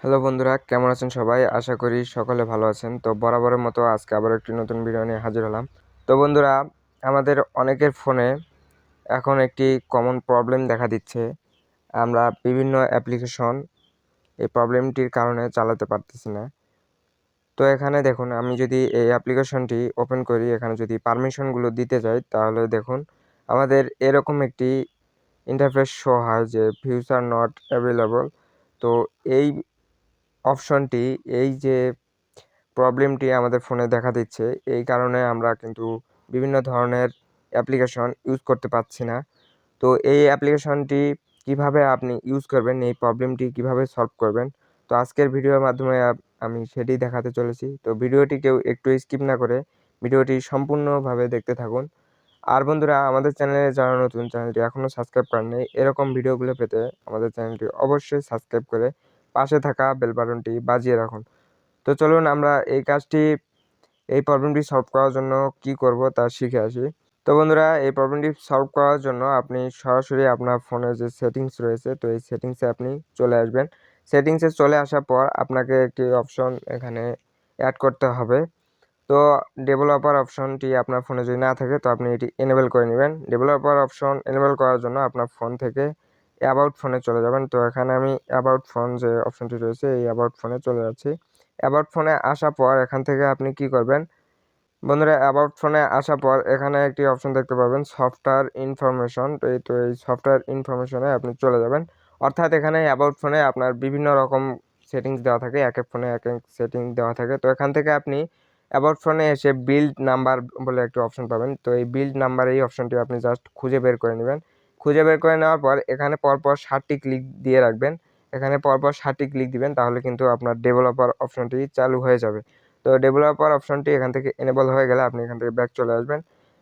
Hello বন্ধুরা, কেমন আছেন সবাই? আশা করি সকলে ভালো আছেন। তো বরাবরের মতো আজকে আবার একটি নতুন ভিডিও নিয়ে হাজির হলাম। তো বন্ধুরা, আমাদের অনেকের ফোনে এখন একটি কমন প্রবলেম দেখা দিচ্ছে। আমরা বিভিন্ন অ্যাপ্লিকেশন এই প্রবলেমটির কারণে চালাতে পারতেছি না। তো এখানে দেখুন, আমি যদি এই অ্যাপ্লিকেশনটি ওপেন করি, এখানে যদি পারমিশনগুলো দিতে যাই, তাহলে দেখুন আমাদের এরকম একটি ইন্টারফেস শো হয় যে ভিউস আর নট অ্যাভেলেবল। তো এই অপশনটি, এই যে প্রবলেমটি আমাদের ফোনে দেখা দিচ্ছে, এই কারণে আমরা কিন্তু বিভিন্ন ধরনের অ্যাপ্লিকেশন ইউজ করতে পারছি না। তো এই অ্যাপ্লিকেশনটি কিভাবে আপনি ইউজ করবেন, এই প্রবলেমটি কিভাবে সলভ করবেন, তো আজকের ভিডিওর মাধ্যমে আমি সেটি দেখাতে চলেছি। তো ভিডিওটি কেউ একটু স্কিপ না করে ভিডিওটি সম্পূর্ণভাবে দেখতে থাকুন। আর বন্ধুরা, আমাদের চ্যানেলে যারা নতুন, চ্যানেলটি এখনও সাবস্ক্রাইব করেন নাই, এরকম ভিডিওগুলো পেতে আমাদের চ্যানেলটি অবশ্যই সাবস্ক্রাইব করে পাশে থাকা বেল বাটনটি বাজিয়ে রাখুন। তো চলুন আমরা এই প্রবলেমটি সলভ করার জন্য কি করব তা শিখে আসি। তো বন্ধুরা, এই প্রবলেমটি সলভ করার জন্য আপনি সরাসরি আপনার ফোনে যে সেটিংস রয়েছে, তো এই সেটিংসে আপনি চলে আসবেন। সেটিংসে চলে আসার পর আপনাকে একটি অপশন এখানে অ্যাড করতে হবে। তো ডেভেলপার অপশনটি আপনার ফোনে যদি না থাকে, তো আপনি এটি এনেবেল করে নেবেন। ডেভেলপার অপশন এনেবেল করার জন্য আপনার ফোন থেকে অ্যাবাউট ফোনে চলে যাবেন। তো এখানে আমি অ্যাবাউট ফোন যে অপশনটি রয়েছে, এই অ্যাবাউট ফোনে চলে যাচ্ছি। অ্যাবাউট ফোনে আসার পর এখান থেকে আপনি কি করবেন বন্ধুরা, অ্যাবাউট ফোনে আসার পর এখানে একটি অপশন দেখতে পাবেন সফটওয়্যার ইনফরমেশন। তো এই সফটওয়্যার ইনফরমেশনে আপনি চলে যাবেন। অর্থাৎ এখানে অ্যাবাউট ফোনে আপনার বিভিন্ন রকম সেটিংস দেওয়া থাকে, এক এক ফোনে এক এক সেটিং দেওয়া থাকে। তো এখান থেকে আপনি অ্যাবাউট ফোনে এসে বিল্ড নাম্বার বলে একটি অপশন পাবেন। তো এই বিল্ড নাম্বার, এই অপশনটি আপনি জাস্ট খুঁজে বের করে নেবেন। খুঁজে বের করে নেওয়ার পর এখানে পরপর 7টি ক্লিক দিয়ে রাখবেন। এখানে পরপর 7টি ক্লিক দিবেন, তাহলে কিন্তু আপনার ডেভেলপার অপশনটি চালু হয়ে যাবে। তো ডেভেলপার অপশনটি এখান থেকে এনেবল হয়ে গেলে আপনি এখান থেকে ব্যাক চলে আসবেন।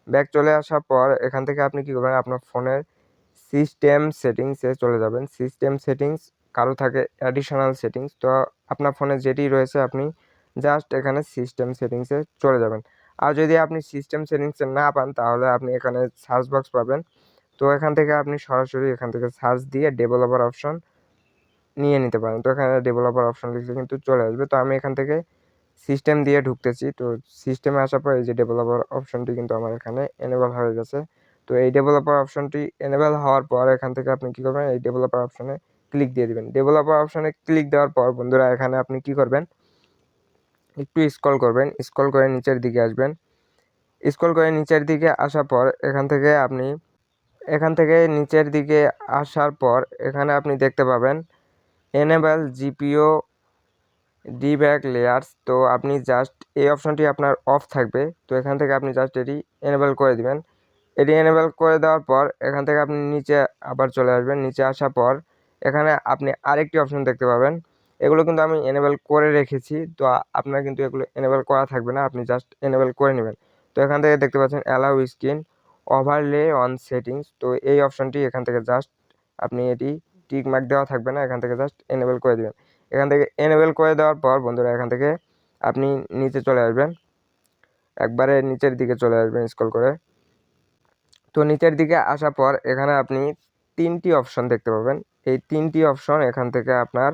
ব্যাক চলে আসার পর এখান থেকে আপনি কী করবেন, আপনার ফোনের সিস্টেম সেটিংসে চলে যাবেন। সিস্টেম সেটিংস, কারো থাকে অ্যাডিশনাল সেটিংস, তো আপনার ফোনে যেটি রয়েছে আপনি জাস্ট এখানে সিস্টেম সেটিংসে চলে যাবেন। আর যদি আপনি সিস্টেম সেটিংসে না পান, তাহলে আপনি এখানে সার্চ বক্স পাবেন। তো এখান থেকে আপনি সরাসরি এখান থেকে সার্চ দিয়ে ডেভেলপার অপশন নিয়ে নিতে পারেন। তো এখানে ডেভেলপার অপশন লিখলে কিন্তু চলে আসবে। তো আমি এখান থেকে সিস্টেম দিয়ে ঢুকতেছি। তো সিস্টেমে আসার পর এই যে ডেভেলপার অপশনটি কিন্তু আমার এখানে এনেবল হয়ে গেছে। তো এই ডেভেলপার অপশনটি এনেবল হওয়ার পর এখান থেকে আপনি কী করবেন, এই ডেভেলপার অপশনে ক্লিক দিয়ে দিবেন। ডেভেলপার অপশনে ক্লিক দেওয়ার পর বন্ধুরা, এখানে আপনি কী করবেন, একটু স্ক্রল করবেন। স্ক্রল করে নিচের দিকে আসবেন। স্ক্রল করে নিচের দিকে আসার পর এখান থেকে নিচের দিকে আসার পর এখানে আপনি দেখতে পাবেন এনেবল জিপিও ডিব্যাগ লেয়ার্স। তো আপনি জাস্ট এই অপশনটি আপনার অফ থাকবে। তো এখান থেকে আপনি জাস্ট এটি এনেবল করে দিবেন। এটি এনেবল করে দেওয়ার পর এখান থেকে আপনি নিচে আবার চলে আসবেন। নিচে আসার পর এখানে আপনি আরেকটি অপশন দেখতে পাবেন। এগুলো কিন্তু আমি এনেবল করে রেখেছি, তো আপনার কিন্তু এগুলো এনেবল করা থাকবে না, আপনি জাস্ট এনেবল করে নেবেন। তো এখান থেকে দেখতে পাচ্ছেন allow screen overlay on settings. তো এই অপশনটি এখান থেকে জাস্ট আপনি এটি টিক মার্ক দেওয়া থাকবে না, এখান থেকে জাস্ট এনেবল করে দেবেন। এখান থেকে এনেবল করে দেওয়ার পর বন্ধুরা, এখান থেকে আপনি নিচে চলে আসবেন, একবারে নিচের দিকে চলে আসবেন স্ক্রল করে। তো নিচের দিকে আসার পর এখানে আপনি 3টি অপশন দেখতে পাবেন। এই 3টি অপশন এখান থেকে আপনার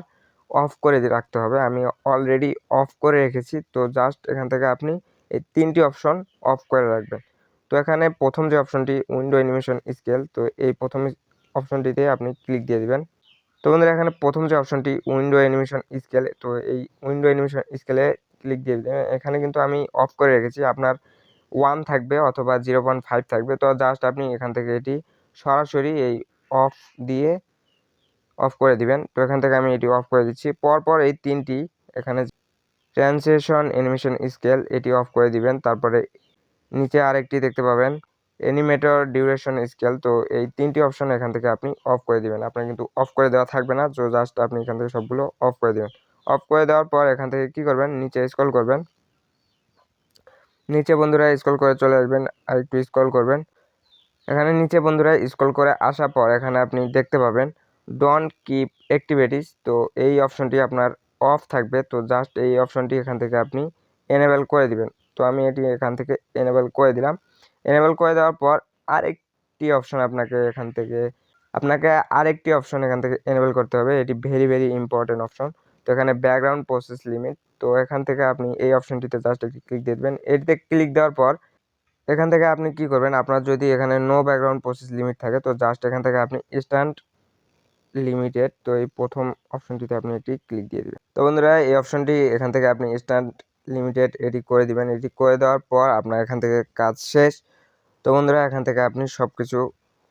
অফ করে রাখতে হবে। আমি অলরেডি অফ করে রেখেছি। তো জাস্ট এখান থেকে আপনি এই 3টি অপশন অফ করে রাখবেন। তো এখানে প্রথম যে অপশনটি উইন্ডো অ্যানিমেশন স্কেল, তো এই প্রথম অপশনটিতে আপনি ক্লিক দিয়ে দিবেন। তো বন্ধুরা, এখানে প্রথম যে অপশনটি উইন্ডো অ্যানিমেশন স্কেল, তো এই উইন্ডো অ্যানিমেশন স্কেলে ক্লিক দিয়ে দিবেন। এখানে কিন্তু আমি অফ করে রেখেছি, আপনার 1 থাকবে অথবা 0.5 থাকবে। তো জাস্ট আপনি এখান থেকে এটি সরাসরি এই অফ দিয়ে অফ করে দিবেন। তো এখান থেকে আমি এটি অফ করে দিচ্ছি। পরপর এই 3টি এখানে ট্রান্সলেশন অ্যানিমেশন স্কেল, এটি অফ করে দিবেন। তারপরে নিচে আরেকটি দেখতে পাবেন অ্যানিমেটর ডিউরেশন স্কেল। তো এই 3টি অপশন এখান থেকে আপনি অফ করে দিবেন। আপনার কিন্তু অফ করে দেওয়া থাকবে না, তো জাস্ট আপনি এখান থেকে সবগুলো অফ করে দিবেন। অফ করে দেওয়ার পর এখান থেকে কি করবেন, নিচে স্ক্রল করবেন। নিচে বন্ধুরা স্ক্রল করে চলে আসবেন, আর একটু স্ক্রল করবেন। এখানে নিচে বন্ধুরা স্ক্রল করে আসার পর এখানে আপনি দেখতে পাবেন ডোন্ট কিপ অ্যাক্টিভিটিস। তো এই অপশনটি আপনার অফ থাকবে। তো জাস্ট এই অপশনটি এখান থেকে আপনি এনেবল করে দিবেন। তো আমি এটি এখান থেকে এনেবল করে দিলাম। এনেবল করে দেওয়ার পর আরেকটি অপশন আপনাকে আরেকটি অপশন এখান থেকে এনেবল করতে হবে। এটি ভেরি ভেরি ইম্পর্টেন্ট অপশন। তো এখানে ব্যাকগ্রাউন্ড প্রসেস লিমিট, তো এখান থেকে আপনি এই অপশনটিতে জাস্ট একটি ক্লিক দিয়ে দেবেন। এটিতে ক্লিক দেওয়ার পর এখান থেকে আপনি কি করবেন, আপনার যদি এখানে নো ব্যাকগ্রাউন্ড প্রসেস লিমিট থাকে তো জাস্ট এখান থেকে আপনি স্ট্যান্ড লিমিটেড, তো এই প্রথম অপশনটিতে আপনি এটি ক্লিক দিয়ে দিবেন। তো বন্ধুরা এই অপশনটি এখান থেকে আপনি স্ট্যান্ড লিমিটেড এটি করে দিবেন। এটি করে দেওয়ার পর আপনার এখান থেকে কাজ শেষ। তো বন্ধুরা এখান থেকে আপনি সব কিছু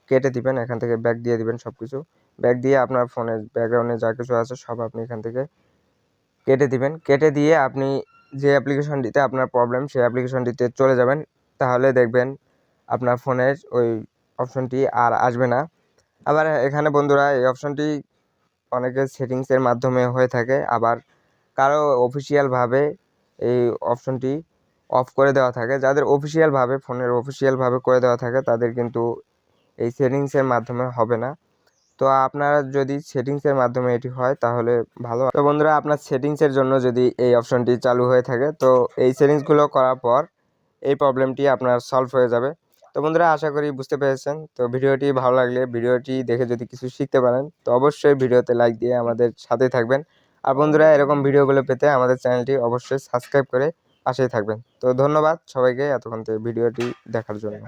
কেটে দিবেন, এখান থেকে ব্যাক দিয়ে দিবেন, সব কিছু ব্যাক দিয়ে আপনার ফোনের ব্যাকগ্রাউন্ডে যা কিছু আছে সব আপনি এখান থেকে কেটে দিবেন। কেটে দিয়ে আপনি যে অ্যাপ্লিকেশনটিতে আপনার প্রবলেম সেই অ্যাপ্লিকেশনটিতে চলে যাবেন, তাহলে দেখবেন আপনার ফোনের ওই অপশনটি আর আসবে না। আবার এখানে বন্ধুরা এই অপশনটি অনেকের সেটিংসের মাধ্যমে হয়ে থাকে, আবার কারো অফিসিয়ালভাবে এই অপশনটি অফ করে দেওয়া থাকে। যাদের অফিসিয়ালভাবে ফোনের অফিসিয়ালভাবে করে দেওয়া থাকে তাদের কিন্তু এই সেটিংসের মাধ্যমে হবে না। তো আপনারা যদি সেটিংসের মাধ্যমে এটি হয় তাহলে ভালো। তো বন্ধুরা আপনার সেটিংসের জন্য যদি এই অপশনটি চালু হয়ে থাকে তো এই সেটিংসগুলো করার পর এই প্রবলেমটি আপনার সলভ হয়ে যাবে। তো বন্ধুরা আশা করি বুঝতে পেরেছেন। তো ভিডিওটি ভালো লাগলে ভিডিওটি দেখে যদি কিছু শিখতে পারেন তো অবশ্যই ভিডিওতে লাইক দিয়ে আমাদের সাথেই থাকবেন। আর বন্ধুরা এরকম ভিডিওগুলো পেতে আমাদের চ্যানেলটি অবশ্যই সাবস্ক্রাইব করে পাশেই থাকবেন। তো ধন্যবাদ সবাইকে এতক্ষণ থেকে ভিডিওটি দেখার জন্য।